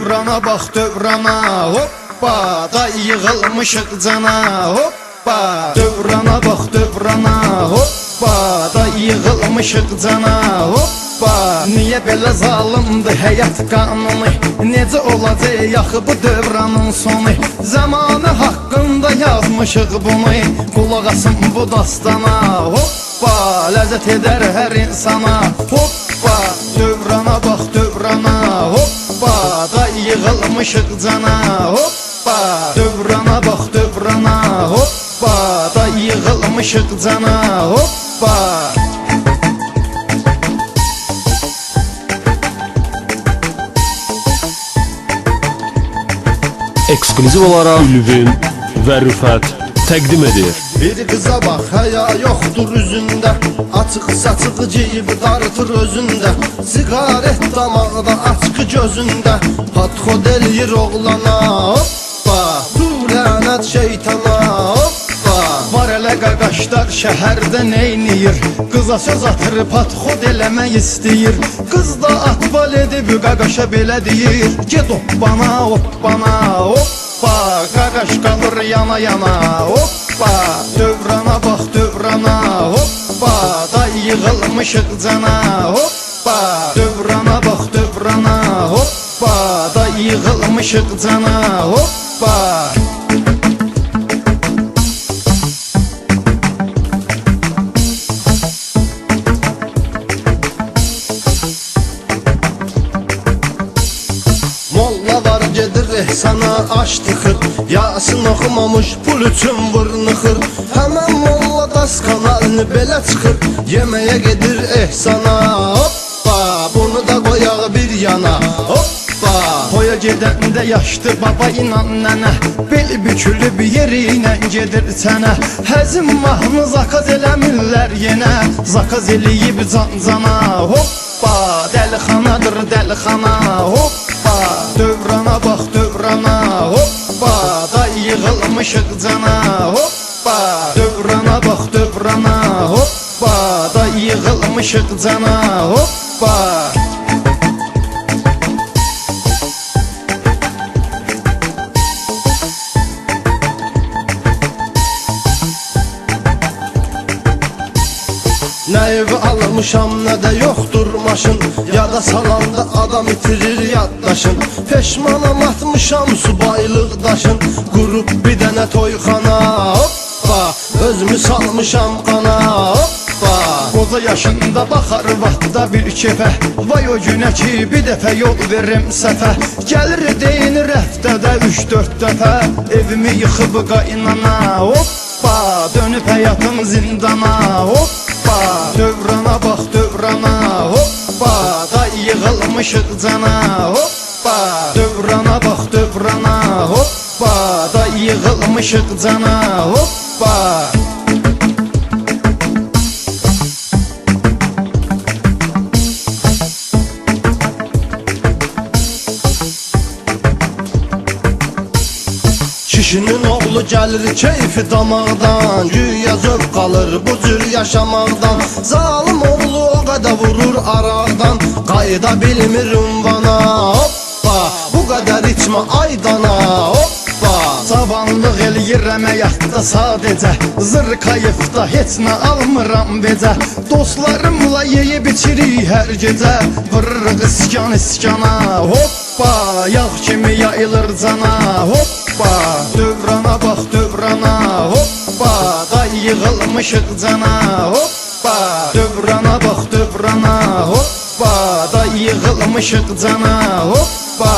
Dövrana bax dövrana, hoppa, da yığılmışıq cana, hoppa. Dövrana bax dövrana, hoppa, da yığılmışıq cana, hoppa. Niyə belə zalımdır həyat qanunu, necə olacaq bu dövranın sonu? Zamanı haqqında yazmışıq bunu, qulaq asın bu dastana, hoppa. Ləzzət edər hər insana, hoppa. Dövrana bax dövrana, hoppa, da yığılmışıq cana, hoppa. Dövrana bax dövrana, hoppa, da yığılmışıq cana, hoppa. Ekskluziv olaraq Ülvin və Rüfət təqdim edir. Bir qıza bax, həya yoxdur üzündə, açıq saçıq geyib dartır özündə, siqaret damaqda, açqı gözündə, xod eləyir oğlana, hoppa. Lənət şeytana, hoppa. Var elə qaqaşlar şəhərdə neyniyir, qıza söz atır, xod eləmək istəyir. Qız da atbal edib qaqaşa belə deyir, get hoppana, hoppana, hoppa. Qaqaş qalır yana yana, hoppa. Dövrana bax dövrana, hoppa, da yığılmışıq cana, hoppa. Dövrana bax dövrana, hoppa, da yığılmışıq cana, hoppa. Molla var gedir sana aş tıxır, Yasin oxumamış pul üçün vırnıxır. Həmən molla das kanalını belə çıxır, yeməyə gedir sana, hoppa. Bunu da qoyaq bir yana, hoppa. Toya gedəndə yaşdı baba inan nənə, bel bükülüb yeri ilə gedir sənə. Həzim mahnı zakaz eləmirlər yenə, zakaz eləyib can-cana, hoppa. Dəlixanadır dəlixana, hoppa. Dövrana bax dövrana, hoppa, da yığılmışıq cana, hoppa. Dövrana bax dövrana, hoppa, da yığılmışıq cana, hoppa. Nə evi almışam, nə də yoxdur maşın, ya da salanda adam itirir yaddaşın. Peşmanam atmışam subaylıq daşın, qurub bir dənə toyxana, hoppa. Özümü salmışam qana, hoppa. Qoca yaşında baxar vaxtda bir kefə, vay o günə ki bir dəfə yol verim səfə. Gəlir deyinir həftədə 3-4 dəfə, evimi yıxıb qaynana, hoppa. Dönüb həyatım zindana, hoppa. Dövrana bax dövrana, hoppa, da yığılmışıq cana, hoppa. Dövrana bax dövrana, hoppa, da yığılmışıq cana, hoppa. Kişinin oğlu gəlir keyfi damaqdan, güya zövq alır bu cür yaşamaqdan. Zalim oğlu o qədər vurur araqdan, qayda bilmir ünvana, hoppa. Bu qədər içmə aydana, hoppa. Cavanlıq eləyir əməyatda sadəcə, zırkayıfda heç nə almıram becə. Dostlarımla yeyib içirik hər gecə, vırırıq iskan iskana, hoppa. Yağ kimi yayılır cana, hoppa. Dövrana bax dövrana, hoppa, da yığılmışıq cana, hoppa. Dövrana bax dövrana, hoppa, da yığılmışıq cana, hoppa.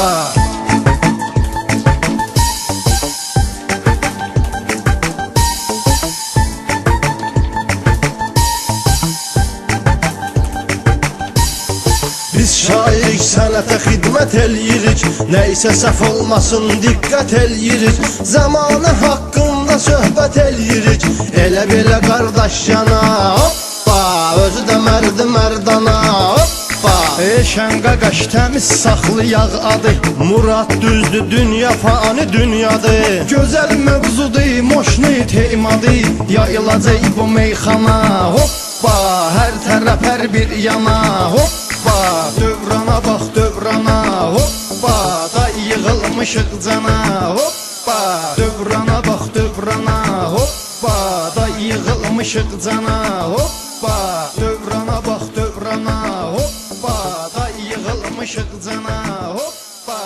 Biz şairik, sənətə xidmət eləyirik, nəysə səhv olmasın diqqət eləyirik. Zamanı haqqında söhbət eləyirik, elə belə qardaş yana, hoppa. Özü də mərdi mərdana, hoppa. Eşən qaqaş təmiz saxlayaq adı, Murad düzdür dünya fani dünyadır. Gözəl mövzudur, moşnu teymadı, yayılacaq bu meyxana, hoppa. Hər tərəf hər bir yana, hoppa. Dövrana bax dövrana, hoppa, da yığılmışıq cana. Hoppa, dövrana bax dövrana. Hoppa, da yığılmışıq cana. Hoppa, dövrana bax dövrana. Hoppa, da yığılmışıq cana. Hoppa.